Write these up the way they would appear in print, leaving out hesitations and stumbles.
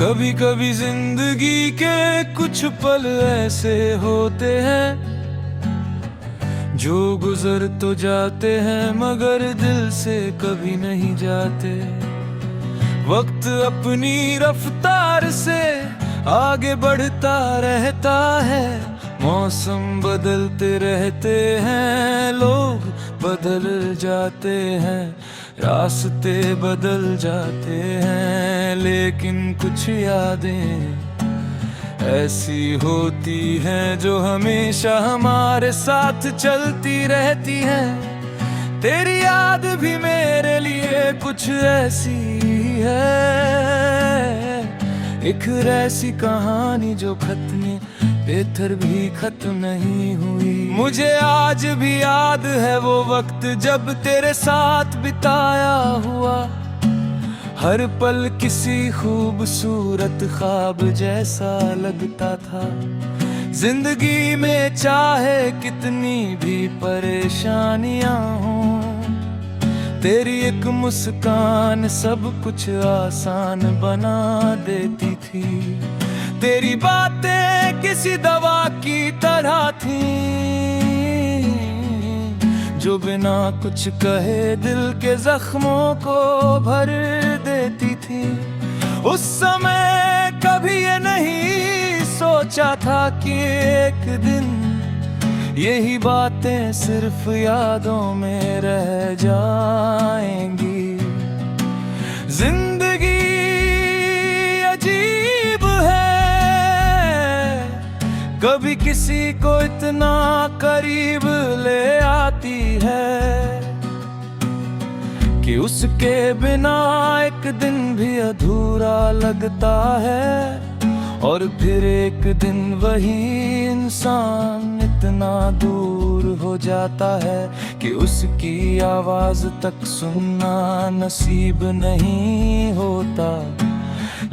कभी कभी जिंदगी के कुछ पल ऐसे होते हैं जो गुजर तो जाते हैं मगर दिल से कभी नहीं जाते। वक्त अपनी रफ्तार से आगे बढ़ता रहता है, मौसम बदलते रहते हैं, लोग बदल जाते हैं, रास्ते बदल जाते हैं, लेकिन कुछ यादें ऐसी होती हैं जो हमेशा हमारे साथ चलती रहती हैं। तेरी याद भी मेरे लिए कुछ ऐसी है, एक ऐसी कहानी जो खत्म बेहतर भी खत्म नहीं हुई। मुझे आज भी याद है वो वक्त जब तेरे साथ बिताया हुआ हर पल किसी खूबसूरत ख्वाब जैसा लगता था। जिंदगी में चाहे कितनी भी परेशानियां हों, तेरी एक मुस्कान सब कुछ आसान बना देती थी। तेरी बातें किसी दवा की तरह थी जो बिना कुछ कहे दिल के जख्मों को भर देती थी। उस समय कभी ये नहीं सोचा था कि एक दिन यही बातें सिर्फ यादों में रह जाएंगी। जिंदगी अजीब है, कभी किसी को इतना करीब ले आती है कि उसके बिना एक दिन भी अधूरा लगता है। और फिर एक दिन वही इंसान इतना दूर हो जाता है कि उसकी आवाज तक सुनना नसीब नहीं होता।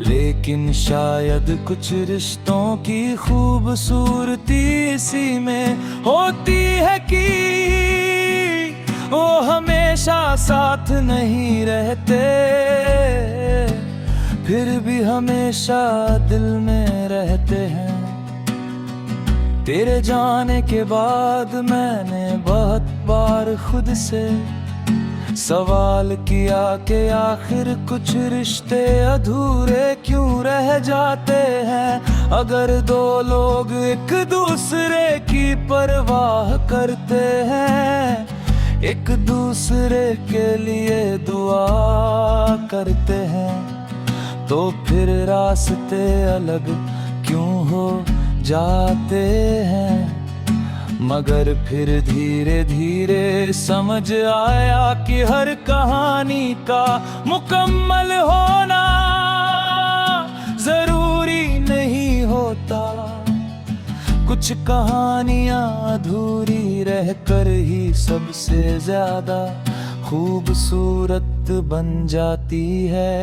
लेकिन शायद कुछ रिश्तों की खूबसूरती इसी में होती है कि वो हमेशा साथ नहीं रहते, फिर भी हमेशा दिल में रहते हैं। तेरे जाने के बाद मैंने बहुत बार खुद से सवाल किया कि आखिर कुछ रिश्ते अधूरे क्यों रह जाते हैं। अगर दो लोग एक दूसरे की परवाह करते हैं, एक दूसरे के लिए दुआ करते हैं, तो फिर रास्ते अलग क्यों हो जाते हैं। मगर फिर धीरे धीरे समझ आया कि हर कहानी का मुकम्मल होना जरूरी नहीं होता। कुछ कहानियां अधूरी रहकर ही सबसे ज्यादा खूबसूरत बन जाती है।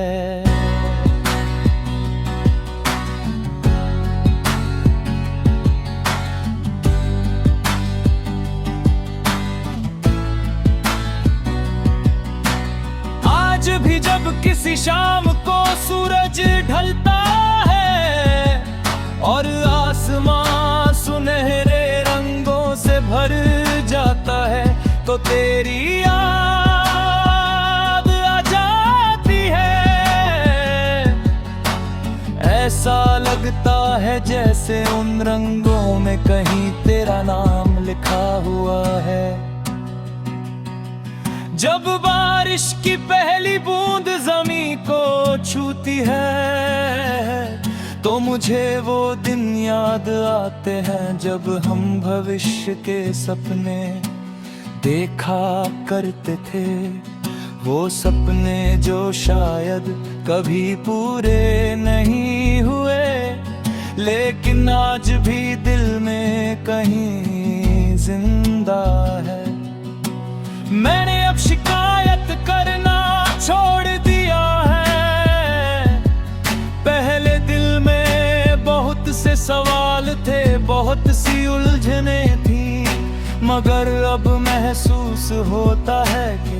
आज भी जब किसी शाम को सूरज ढलता है और आसमां सुनहरे रंगों से भर जाता है, तो तेरी याद आ जाती है। ऐसा लगता है जैसे उन रंगों में कहीं तेरा नाम लिखा हुआ है। जब बारिश की पहली बूंद ज़मीं को छूती है, तो मुझे वो दिन याद आते हैं जब हम भविष्य के सपने देखा करते थे। वो सपने जो शायद कभी पूरे नहीं हुए, लेकिन आज भी दिल में कहीं जिंदा है। मैंने अब शिकायत करना छोड़ दिया है। पहले दिल में बहुत से सवाल थे, बहुत सी उलझने थी, मगर अब महसूस होता है कि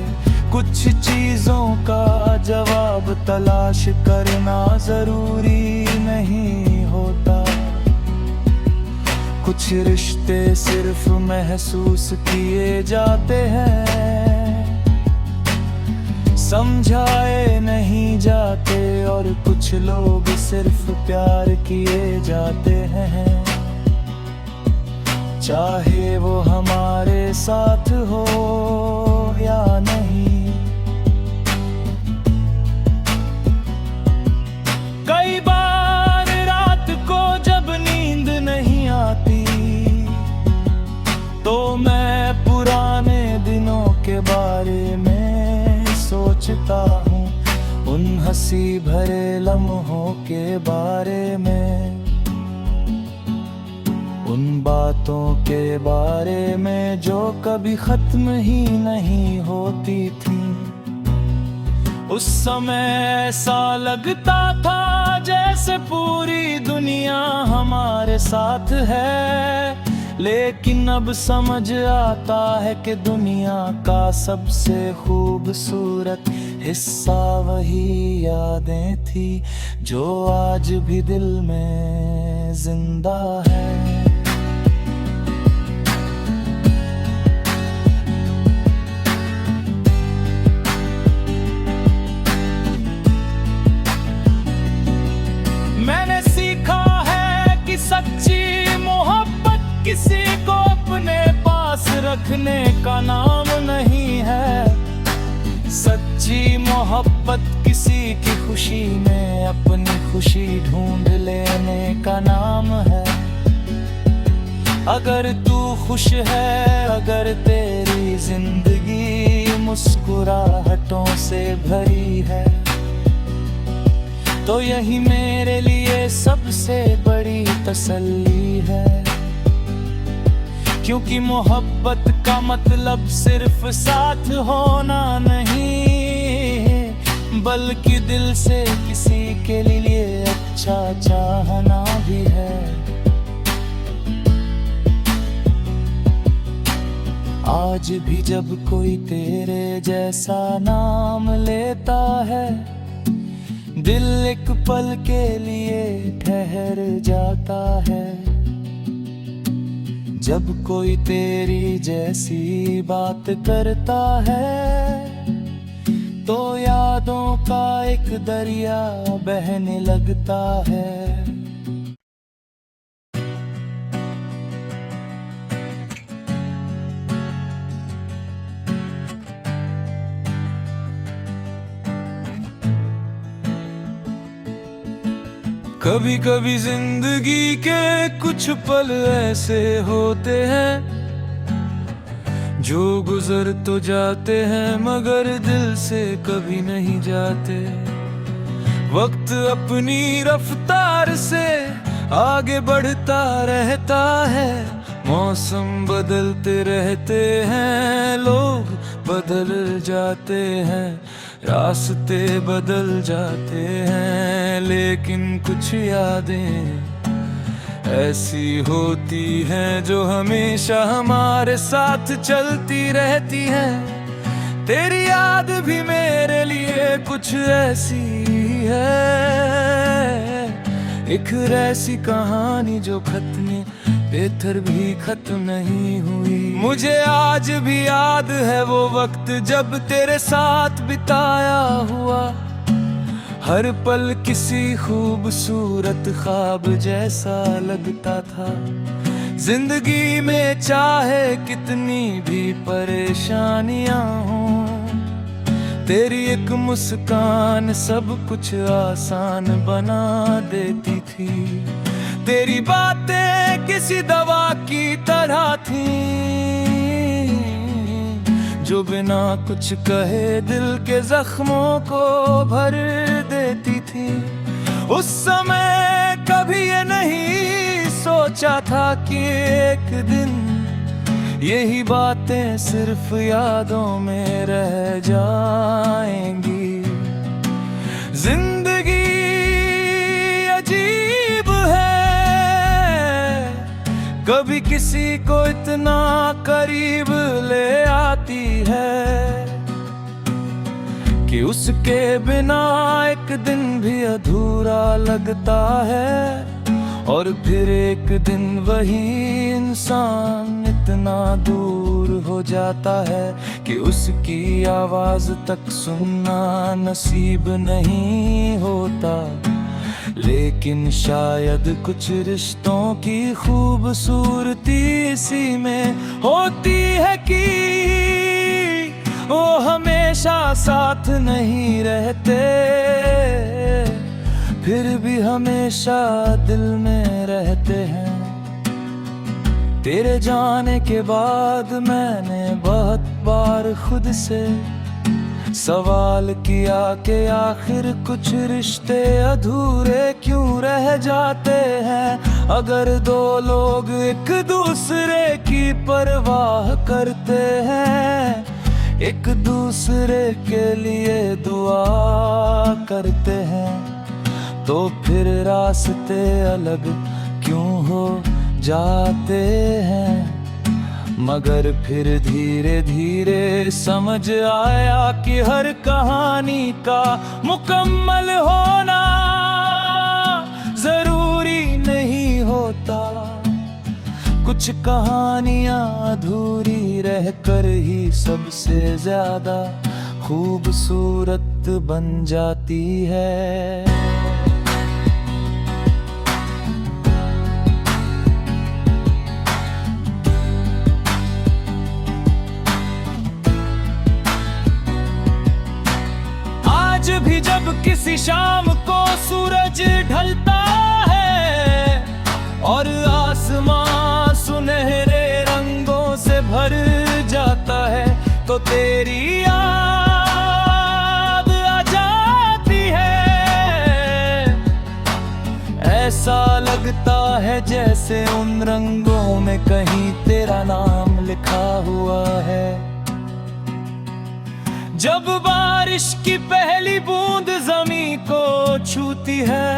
कुछ चीजों का जवाब तलाश करना जरूरी नहीं होता। कुछ रिश्ते सिर्फ महसूस किए जाते हैं, समझाए नहीं जाते। और कुछ लोग सिर्फ प्यार किए जाते हैं, चाहे वो हमारे साथ हो या नहीं। कई बार रात को जब नींद नहीं आती, तो मैं पुराने दिनों के बारे में सोचता हूँ, उन हंसी भरे लम्हों के बारे में, उन बातों के बारे में जो कभी खत्म ही नहीं होती थी। उस समय ऐसा लगता था जैसे पूरी दुनिया हमारे साथ है, लेकिन अब समझ आता है कि दुनिया का सबसे खूबसूरत हिस्सा वही यादें थी जो आज भी दिल में जिंदा है। मैंने सीखा है कि सच्ची मोहब्बत किसी को अपने पास रखने का नाम नहीं है। सच्ची मोहब्बत किसी की खुशी में अपनी खुशी ढूंढ लेने का नाम है। अगर तू खुश है, अगर तेरी जिंदगी मुस्कुराहटों से भरी है, तो यही मेरे लिए सबसे बड़ी तसल्ली है। क्योंकि मोहब्बत का मतलब सिर्फ साथ होना नहीं, बल्कि दिल से किसी के लिए अच्छा चाहना भी है। आज भी जब कोई तेरे जैसा नाम लेता है, दिल एक पल के लिए ठहर जाता है। जब कोई तेरी जैसी बात करता है, तो यादों का एक दरिया बहने लगता है। कभी कभी जिंदगी के कुछ पल ऐसे होते हैं जो गुजर तो जाते हैं मगर दिल से कभी नहीं जाते। वक्त अपनी रफ्तार से आगे बढ़ता रहता है, मौसम बदलते रहते हैं, लोग बदल जाते हैं, रास्ते बदल जाते हैं, लेकिन कुछ यादें ऐसी होती हैं जो हमेशा हमारे साथ चलती रहती हैं। तेरी याद भी मेरे लिए कुछ ऐसी है, एक ऐसी कहानी जो खत्म बेहतर भी खत्म नहीं हुई। मुझे आज भी याद है वो वक्त जब तेरे साथ बिताया हुआ हर पल किसी खूबसूरत ख्वाब जैसा लगता था। जिंदगी में चाहे कितनी भी परेशानियां हों, तेरी एक मुस्कान सब कुछ आसान बना देती थी। तेरी बातें किसी दवा की तरह थी जो बिना कुछ कहे दिल के जख्मों को भर देती थी। उस समय कभी ये नहीं सोचा था कि एक दिन यही बातें सिर्फ यादों में रह जाएंगी। जिंदगी अजीब है, कभी किसी को इतना करीब ले आती है, कि उसके बिना एक दिन भी अधूरा लगता है। और फिर एक दिन वही इंसान इतना दूर हो जाता है कि उसकी आवाज तक सुनना नसीब नहीं होता। लेकिन शायद कुछ रिश्तों की खूबसूरती इसी में होती है कि वो हमेशा साथ नहीं रहते, फिर भी हमेशा दिल में रहते हैं। तेरे जाने के बाद मैंने बहुत बार खुद से सवाल किया कि आखिर कुछ रिश्ते अधूरे क्यों रह जाते हैं। अगर दो लोग एक दूसरे की परवाह करते हैं, एक दूसरे के लिए दुआ करते हैं, तो फिर रास्ते अलग क्यों हो जाते हैं। मगर फिर धीरे धीरे समझ आया कि हर कहानी का मुकम्मल होना जरूरी नहीं होता। कुछ कहानियां अधूरी रहकर ही सबसे ज्यादा खूबसूरत बन जाती है। आज भी जब किसी शाम को सूरज ढलता है और आसमां सुनहरे रंगों से भर जाता है, तो तेरी याद आ जाती है। ऐसा लगता है जैसे उन रंगों में कहीं तेरा नाम लिखा हुआ है। जब बारिश की पहली बूंद ज़मीं को छूती है,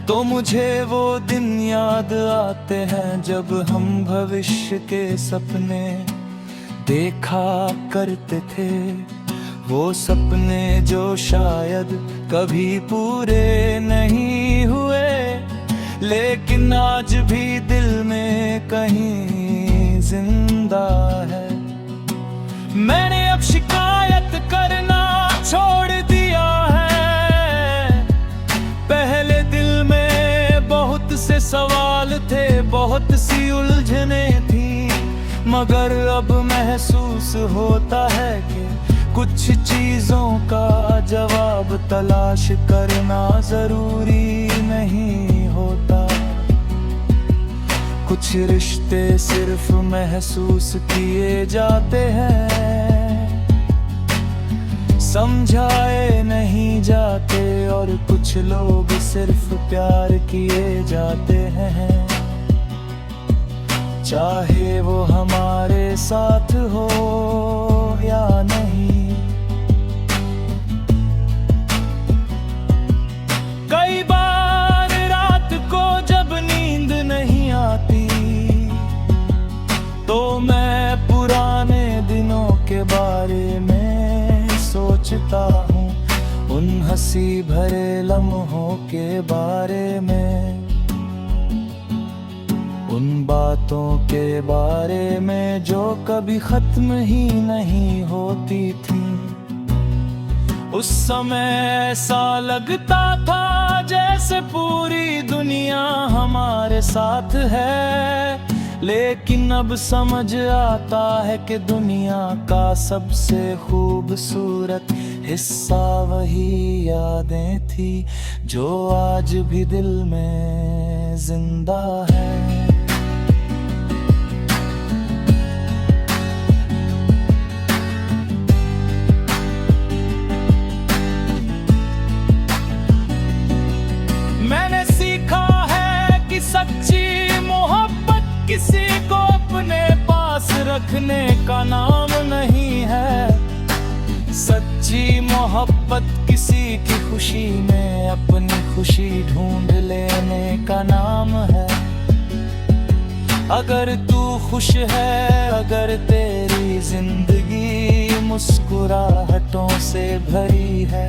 तो मुझे वो दिन याद आते हैं जब हम भविष्य के सपने देखा करते थे। वो सपने जो शायद कभी पूरे नहीं हुए, लेकिन आज भी दिल में कहीं जिंदा है। मैंने अब शिकायत करना छोड़ दिया है। पहले दिल में बहुत से सवाल थे, बहुत सी उलझने थी, मगर अब महसूस होता है कि कुछ चीजों का जवाब तलाश करना जरूरी नहीं होता। कुछ रिश्ते सिर्फ महसूस किए जाते हैं, समझाए नहीं जाते। और कुछ लोग सिर्फ प्यार किए जाते हैं, चाहे वो हमारे साथ हो या नहीं। कई बार रात को जब नींद नहीं आती, तो मैं पुराने दिनों के बारे में सोचता हूँ, उन हंसी भरे लम्हों के बारे में, उन बातों के बारे में जो कभी खत्म ही नहीं होती थी। उस समय ऐसा लगता था जैसे पूरी दुनिया हमारे साथ है, लेकिन अब समझ आता है कि दुनिया का सबसे खूबसूरत हिस्सा वही यादें थी जो आज भी दिल में जिंदा है। मैंने सीखा है कि सच्ची मोहब्बत किसी को अपने पास रखने का नाम नहीं है। सच्ची मोहब्बत किसी की खुशी में अपनी खुशी ढूंढ लेने का नाम है। अगर तू खुश है, अगर तेरी जिंदगी मुस्कुराहटों से भरी है,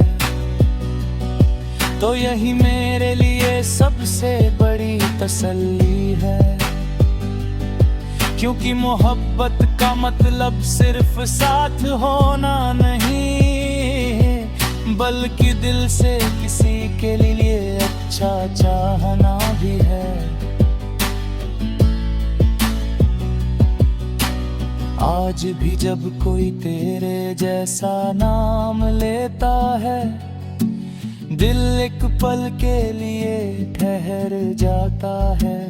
तो यही मेरे लिए सबसे बड़ी तसल्ली है। क्योंकि मोहब्बत का मतलब सिर्फ साथ होना नहीं, बल्कि दिल से किसी के लिए अच्छा चाहना भी है। आज भी जब कोई तेरे जैसा नाम लेता है, दिल एक पल के लिए ठहर जाता है।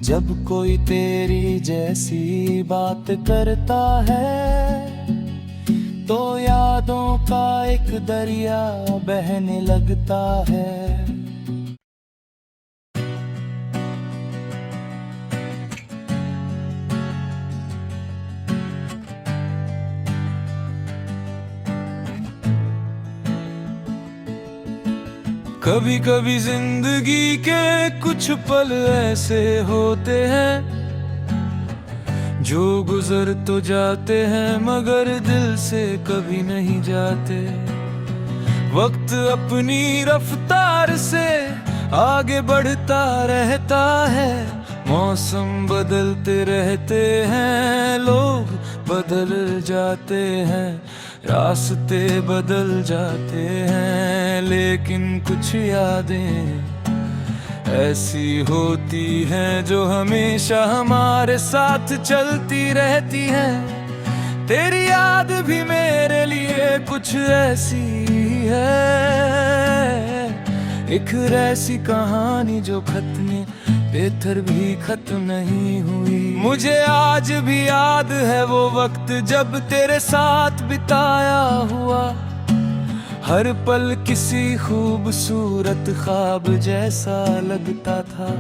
जब कोई तेरी जैसी बात करता है, तो यादों का एक दरिया बहने लगता है। कभी कभी जिंदगी के कुछ पल ऐसे होते हैं, जो गुजर तो जाते हैं मगर दिल से कभी नहीं जाते। वक्त अपनी रफ्तार से आगे बढ़ता रहता है, मौसम बदलते रहते हैं, लोग बदल जाते हैं, रास्ते बदल जाते हैं, लेकिन कुछ यादें ऐसी होती हैं जो हमेशा हमारे साथ चलती रहती हैं। तेरी याद भी मेरे लिए कुछ ऐसी है, एक ऐसी कहानी जो खत्म बेहतर भी खत्म नहीं हुई। मुझे आज भी याद है वो वक्त जब तेरे साथ बिताया हुआ हर पल किसी खूबसूरत ख्वाब जैसा लगता था।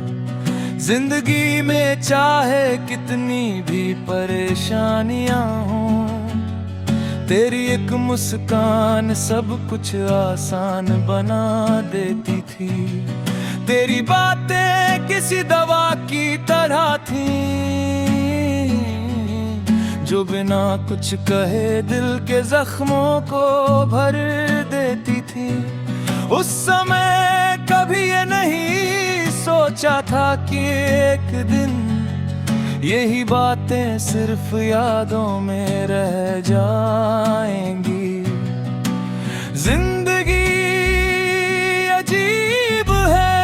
जिंदगी में चाहे कितनी भी परेशानियां हों, तेरी एक मुस्कान सब कुछ आसान बना देती थी। तेरी बातें किसी दवा की तरह थी, जो बिना कुछ कहे दिल के जख्मों को भर देती थी। उस समय कभी ये नहीं सोचा था कि एक दिन यही बातें सिर्फ यादों में रह जाएंगी। जिंदगी अजीब है,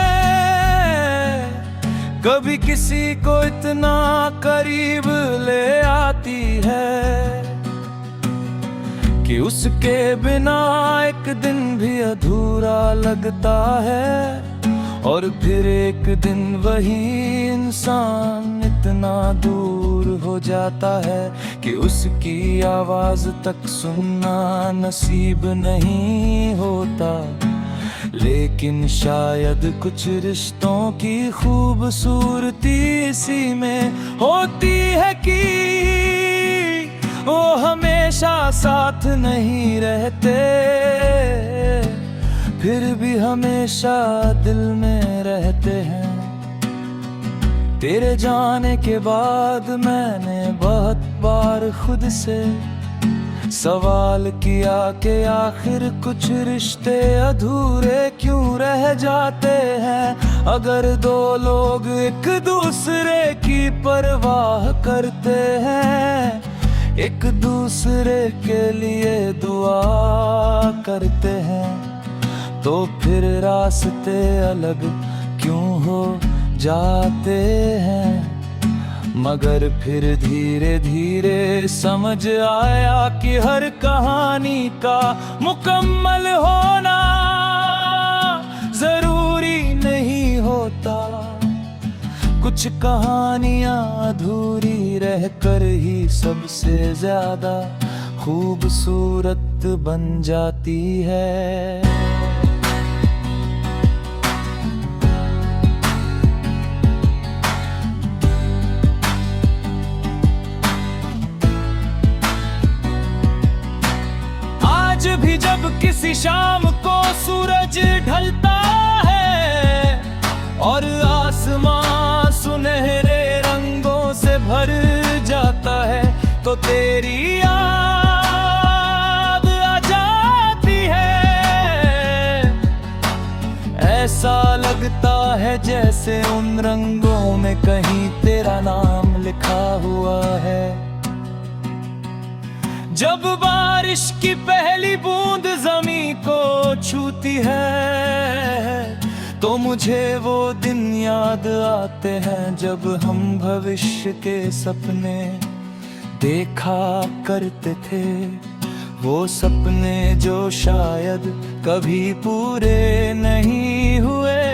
कभी किसी को इतना करीब ले आती है कि उसके बिना एक दिन भी अधूरा लगता है। और फिर एक दिन वही इंसान इतना दूर हो जाता है कि उसकी आवाज तक सुनना नसीब नहीं होता। लेकिन शायद कुछ रिश्तों की खूबसूरती इसी में होती है कि वो हमेशा साथ नहीं रहते, फिर भी हमेशा दिल में रहते हैं। तेरे जाने के बाद मैंने बहुत बार खुद से सवाल किया कि आखिर कुछ रिश्ते अधूरे क्यों रह जाते हैं। अगर दो लोग एक दूसरे की परवाह करते हैं, एक दूसरे के लिए दुआ करते हैं, तो फिर रास्ते अलग क्यों हो जाते हैं। मगर फिर धीरे धीरे समझ आया कि हर कहानी का मुकम्मल होना जरूरी नहीं होता। कुछ कहानियां अधूरी रहकर ही सबसे ज्यादा खूबसूरत बन जाती है। आज भी जब किसी शाम को सूरज ढलता है और आसमां सुनहरे रंगों से भर जाता है, तो तेरी याद आ जाती है। ऐसा लगता है जैसे उन रंगों में कहीं तेरा नाम लिखा हुआ है। जब बारिश की पहली बूंद ज़मीं को छूती है तो मुझे वो दिन याद आते हैं जब हम भविष्य के सपने देखा करते थे। वो सपने जो शायद कभी पूरे नहीं हुए,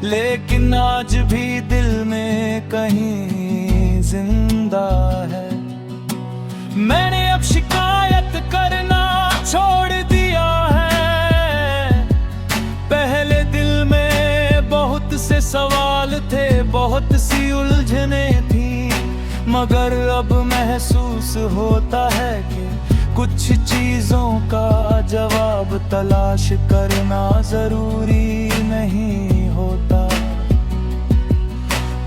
लेकिन आज भी दिल में कहीं जिंदा है। मैंने अब शिकायत करना छोड़ दिया है। पहले दिल में बहुत से सवाल थे, बहुत सी उलझने थी, मगर अब महसूस होता है कि कुछ चीजों का जवाब तलाश करना जरूरी नहीं होता।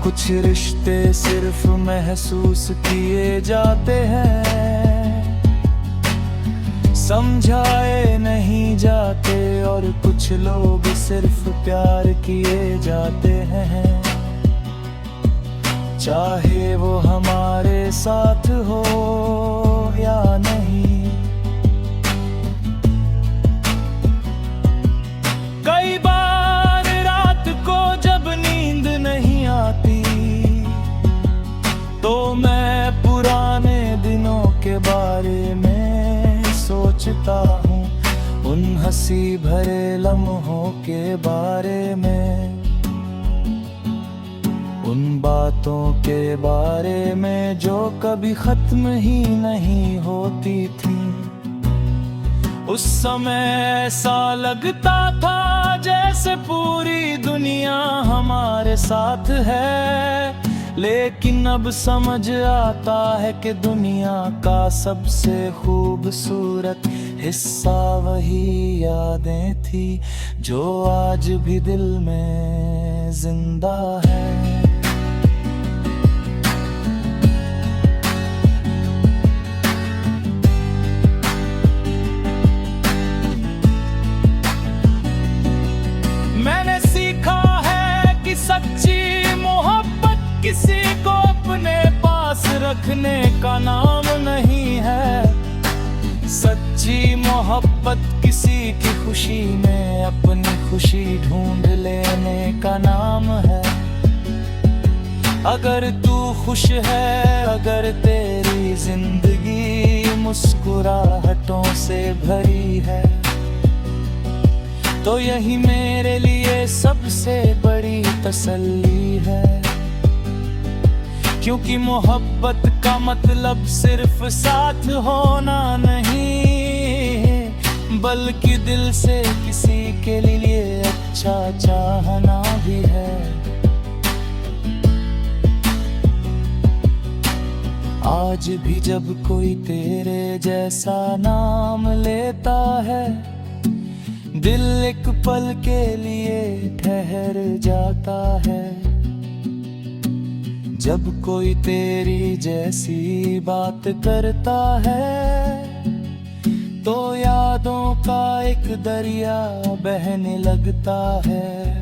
कुछ रिश्ते सिर्फ महसूस किए जाते हैं, समझाए नहीं जाते, और कुछ लोग सिर्फ प्यार किए जाते हैं, चाहे वो हमारे साथ हो या नहीं। कई बार रात को जब नींद नहीं आती तो मैं पुराने दिनों के बारे में सोचता हूँ, उन हंसी भरे लम्हों के बारे में, उन बातों के बारे में जो कभी खत्म ही नहीं होती थी। उस समय ऐसा लगता था जैसे पूरी दुनिया हमारे साथ है, लेकिन अब समझ आता है कि दुनिया का सबसे खूबसूरत हिस्सा वही यादें थी जो आज भी दिल में जिंदा है। मैंने सीखा है कि सच्ची मोहब्बत किसी को अपने पास रखने का नाम नहीं है। सच्ची मोहब्बत किसी की खुशी में अपनी खुशी ढूंढ लेने का नाम है। अगर तू खुश है, अगर तेरी जिंदगी मुस्कुराहटों से भरी है, तो यही मेरे लिए सबसे बड़ी तसल्ली है। क्योंकि मोहब्बत का मतलब सिर्फ साथ होना नहीं, बल्कि दिल से किसी के लिए अच्छा चाहना भी है। आज भी जब कोई तेरे जैसा नाम लेता है, दिल एक पल के लिए ठहर जाता है। जब कोई तेरी जैसी बात करता है तो यादों का एक दरिया बहने लगता है।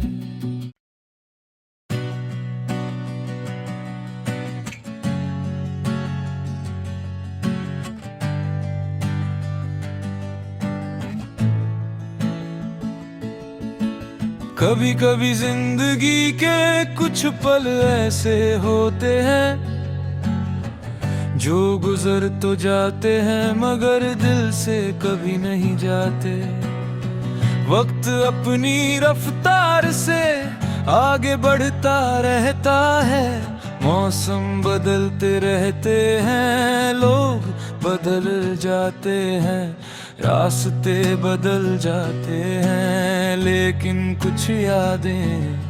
कभी कभी जिंदगी के कुछ पल ऐसे होते हैं जो गुजर तो जाते हैं मगर दिल से कभी नहीं जाते। वक्त अपनी रफ्तार से आगे बढ़ता रहता है, मौसम बदलते रहते हैं, लोग बदल जाते हैं, रास्ते बदल जाते हैं, लेकिन कुछ यादें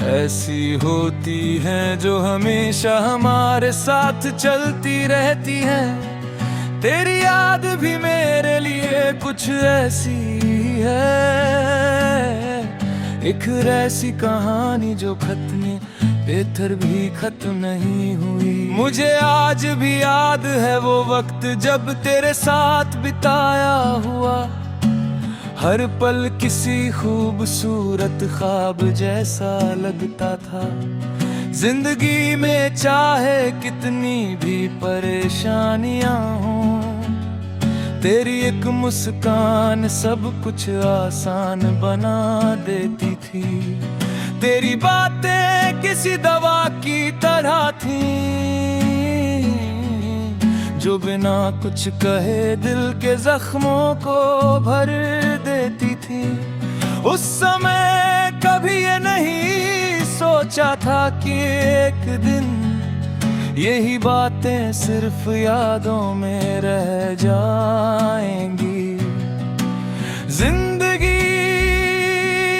ऐसी होती हैं जो हमेशा हमारे साथ चलती रहती हैं। तेरी याद भी मेरे लिए कुछ ऐसी है, एक ऐसी कहानी जो खत में बेहतर भी खत्म नहीं हुई। मुझे आज भी याद है वो वक्त जब तेरे साथ बिताया हुआ हर पल किसी खूबसूरत ख्वाब जैसा लगता था। जिंदगी में चाहे कितनी भी परेशानियां हों, तेरी एक मुस्कान सब कुछ आसान बना देती थी। तेरी बातें किसी दवा की तरह थी जो बिना कुछ कहे दिल के जख्मों को भर देती थी। उस समय कभी ये नहीं सोचा था कि एक दिन यही बातें सिर्फ यादों में रह जाएंगी। जिंदगी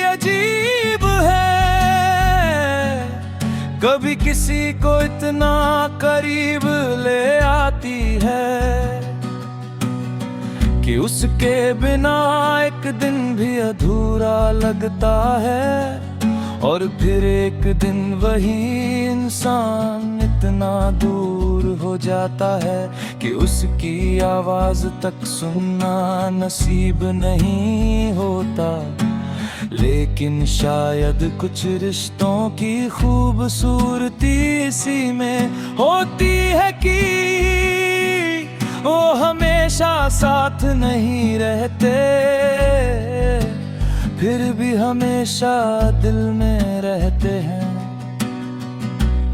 अजीब है, कभी किसी को इतना करीब ले आती है कि उसके बिना एक दिन भी अधूरा लगता है। और फिर एक दिन वही इंसान इतना दूर हो जाता है कि उसकी आवाज तक सुनना नसीब नहीं होता। लेकिन शायद कुछ रिश्तों की खूबसूरती इसी में होती है कि वो हमेशा साथ नहीं रहते, फिर भी हमेशा दिल में रहते हैं।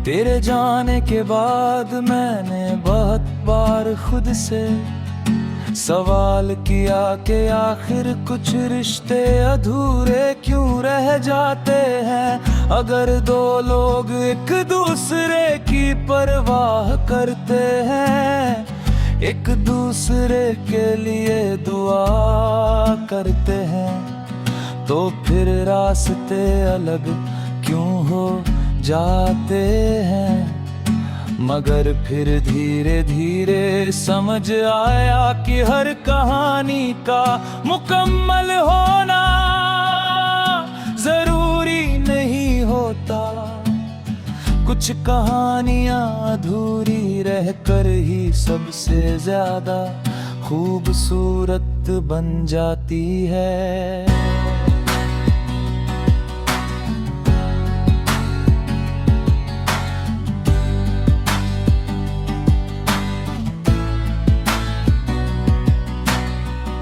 तेरे जाने के बाद मैंने बहुत बार खुद से सवाल किया कि आखिर कुछ रिश्ते अधूरे क्यों रह जाते हैं। अगर दो लोग एक दूसरे की परवाह करते हैं, एक दूसरे के लिए दुआ करते हैं, तो फिर रास्ते अलग क्यों हो जाते हैं। मगर फिर धीरे धीरे समझ आया कि हर कहानी का मुकम्मल होना जरूरी नहीं होता। कुछ कहानियां अधूरी रहकर ही सबसे ज्यादा खूबसूरत बन जाती है।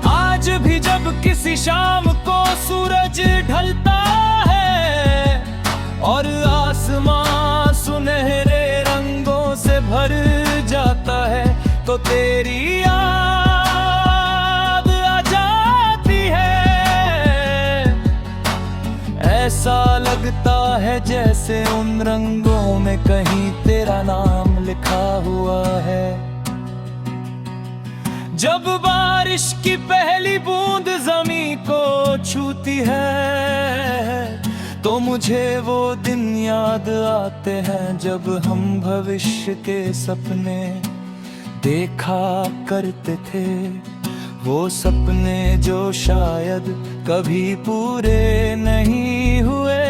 आज भी जब किसी शाम को सूरज ढलता है और आसमां सुनहरे रंगों से भर जाता है, तो तेरी याद आ जाती है। ऐसा लगता है जैसे उन रंगों में कहीं तेरा नाम लिखा हुआ है। जब बारिश की पहली बूंद ज़मीं को छूती है, तो मुझे वो दिन याद आते हैं जब हम भविष्य के सपने देखा करते थे। वो सपने जो शायद कभी पूरे नहीं हुए,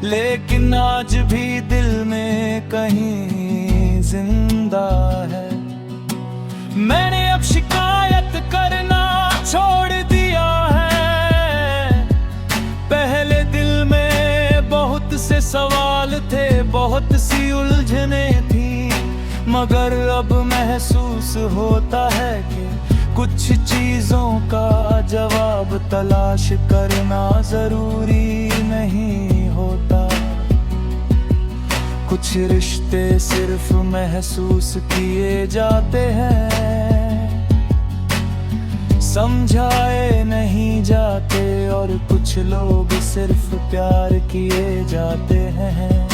लेकिन आज भी दिल में कहीं जिंदा है। मैंने अब शिकायत करना छोड़ दिया है। पहले दिल में बहुत से सवाल थे, बहुत सी उलझने थी, मगर अब महसूस होता है कि कुछ चीजों का जवाब तलाश करना जरूरी नहीं होता। कुछ रिश्ते सिर्फ महसूस किए जाते हैं, समझाए नहीं जाते। और कुछ लोग सिर्फ प्यार किए जाते हैं,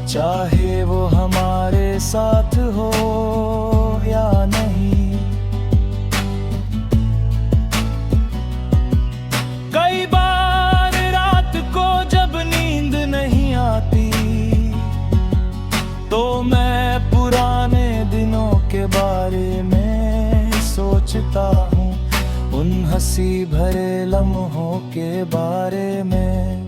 चाहे वो हमारे साथ हो या नहीं। कई बार रात को जब नींद नहीं आती, तो मैं पुराने दिनों के बारे में सोचता हूँ, उन हंसी भरे लम्हों के बारे में।